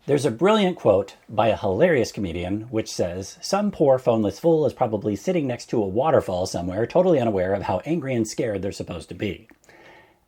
There's a brilliant quote by a hilarious comedian which says, "Some poor phoneless fool is probably sitting next to a waterfall somewhere, totally unaware of how angry and scared they're supposed to be."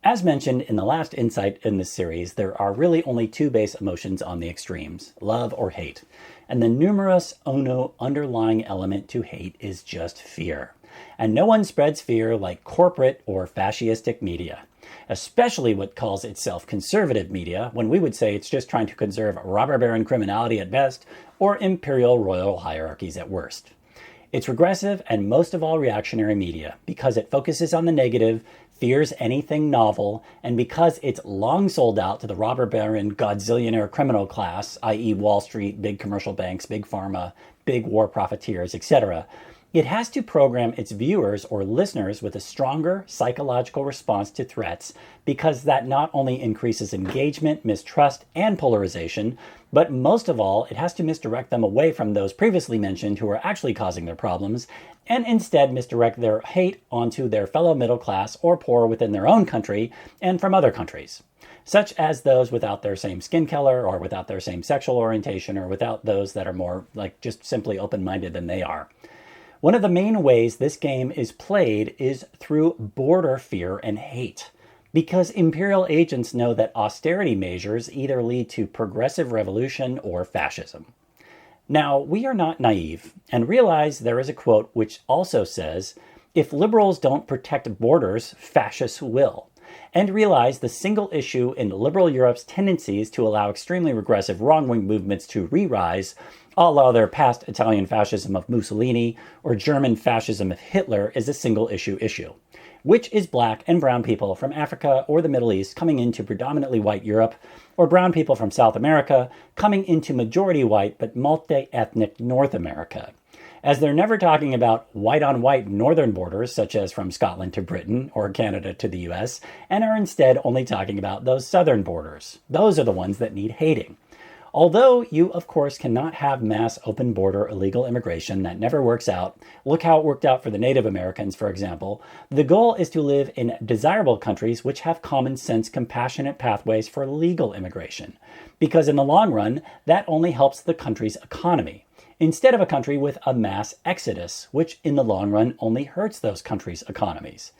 As mentioned in the last insight in this series, there are really only two base emotions on the extremes, love or hate. And the numerous underlying element to hate is just fear. And no one spreads fear like corporate or fascistic media, especially what calls itself conservative media, when we would say it's just trying to conserve robber baron criminality at best or imperial royal hierarchies at worst. It's regressive and most of all reactionary media because it focuses on the negative, fears anything novel, and because it's long sold out to the robber baron godzillionaire criminal class, i.e. Wall Street, big commercial banks, big pharma, big war profiteers, etc., it has to program its viewers or listeners with a stronger psychological response to threats because that not only increases engagement, mistrust, and polarization, but most of all, it has to misdirect them away from those previously mentioned who are actually causing their problems and instead misdirect their hate onto their fellow middle class or poor within their own country and from other countries, such as those without their same skin color or without their same sexual orientation or without those that are more like just simply open-minded than they are. One of the main ways this game is played is through border fear and hate, because imperial agents know that austerity measures either lead to progressive revolution or fascism. Now, we are not naive and realize there is a quote which also says, "If liberals don't protect borders, fascists will," and realize the single issue in liberal Europe's tendencies to allow extremely regressive wrong-wing movements to re-rise, a la their past Italian fascism of Mussolini or German fascism of Hitler, is a single issue, which is black and brown people from Africa or the Middle East coming into predominantly white Europe, or brown people from South America coming into majority white but multi-ethnic North America. As they're never talking about white-on-white northern borders, such as from Scotland to Britain or Canada to the US, and are instead only talking about those southern borders. Those are the ones that need hating. Although you, of course, cannot have mass open border illegal immigration, that never works out. Look how it worked out for the Native Americans, for example. The goal is to live in desirable countries which have common sense, compassionate pathways for legal immigration. Because in the long run, that only helps the country's economy, instead of a country with a mass exodus, which in the long run only hurts those countries' economies.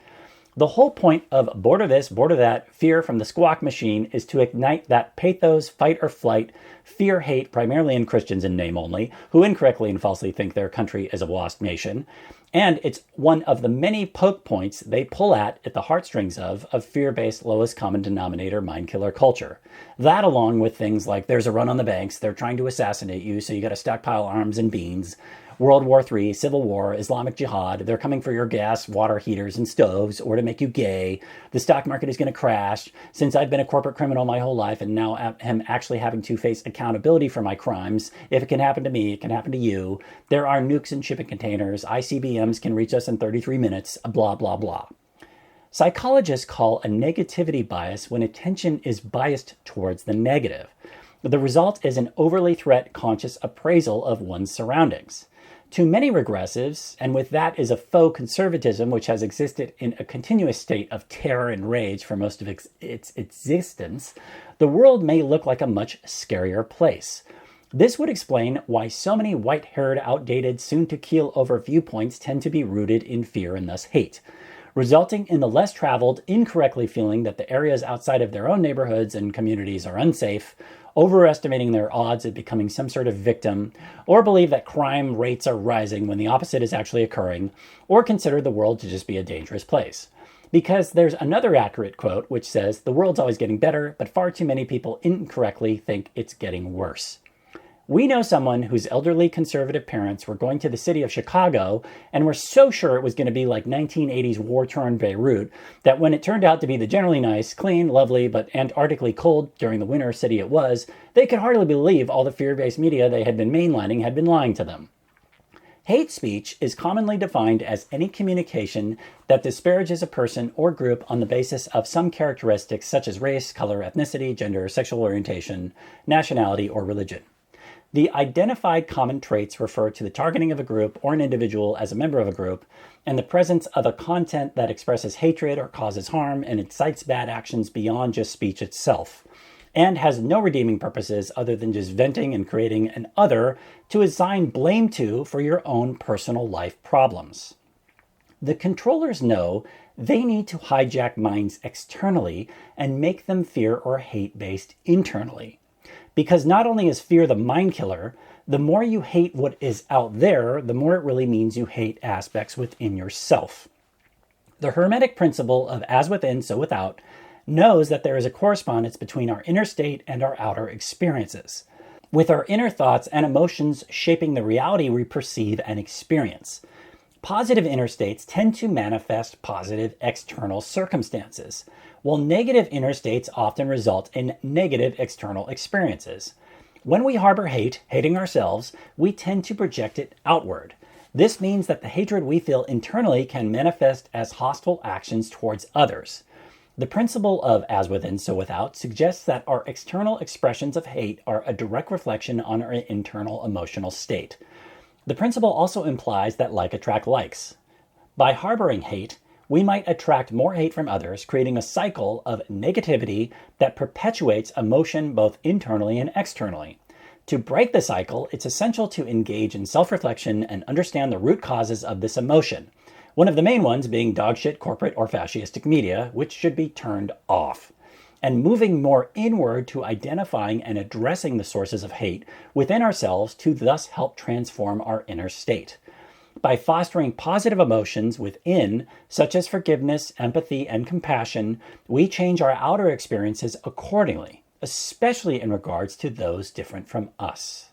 The whole point of border this, border that, fear from the squawk machine is to ignite that pathos, fight or flight, fear, hate, primarily in Christians in name only, who incorrectly and falsely think their country is a WASP nation. And it's one of the many poke points they pull at the heartstrings of fear-based lowest common denominator mind killer culture. That along with things like there's a run on the banks, they're trying to assassinate you, so you got to stockpile arms and beans. World War III, Civil War, Islamic Jihad, they're coming for your gas, water heaters, and stoves, or to make you gay. The stock market is going to crash. Since I've been a corporate criminal my whole life and now am actually having to face accountability for my crimes, if it can happen to me, it can happen to you. There are nukes in shipping containers. ICBMs can reach us in 33 minutes, blah, blah, blah. Psychologists call a negativity bias when attention is biased towards the negative. The result is an overly threat-conscious appraisal of one's surroundings. To many regressives, and with that is a faux conservatism which has existed in a continuous state of terror and rage for most of its existence, the world may look like a much scarier place. This would explain why so many white-haired, outdated, soon-to-keel-over viewpoints tend to be rooted in fear and thus hate, resulting in the less traveled incorrectly feeling that the areas outside of their own neighborhoods and communities are unsafe, overestimating their odds of becoming some sort of victim, or believe that crime rates are rising when the opposite is actually occurring, or consider the world to just be a dangerous place. Because there's another accurate quote which says, "The world's always getting better, but far too many people incorrectly think it's getting worse." We know someone whose elderly conservative parents were going to the city of Chicago and were so sure it was going to be like 1980s war-torn Beirut that when it turned out to be the generally nice, clean, lovely, but Antarctically cold during the winter city it was, they could hardly believe all the fear-based media they had been mainlining had been lying to them. Hate speech is commonly defined as any communication that disparages a person or group on the basis of some characteristics such as race, color, ethnicity, gender, sexual orientation, nationality, or religion. The identified common traits refer to the targeting of a group or an individual as a member of a group, and the presence of a content that expresses hatred or causes harm and incites bad actions beyond just speech itself. and has no redeeming purposes other than just venting and creating an other to assign blame to for your own personal life problems. The controllers know they need to hijack minds externally and make them fear or hate-based internally. Because not only is fear the mind killer, the more you hate what is out there, the more it really means you hate aspects within yourself. The Hermetic principle of as within, so without knows that there is a correspondence between our inner state and our outer experiences, with our inner thoughts and emotions shaping the reality we perceive and experience. Positive inner states tend to manifest positive external circumstances, while negative inner states often result in negative external experiences. When we harbor hate, hating ourselves, we tend to project it outward. This means that the hatred we feel internally can manifest as hostile actions towards others. The principle of as within, so without suggests that our external expressions of hate are a direct reflection on our internal emotional state. The principle also implies that like attract likes. By harboring hate, we might attract more hate from others, creating a cycle of negativity that perpetuates emotion both internally and externally. To break the cycle, it's essential to engage in self-reflection and understand the root causes of this emotion. One of the main ones being dogshit corporate or fascistic media, which should be turned off. And moving more inward to identifying and addressing the sources of hate within ourselves to thus help transform our inner state. By fostering positive emotions within, such as forgiveness, empathy, and compassion, we change our outer experiences accordingly, especially in regards to those different from us.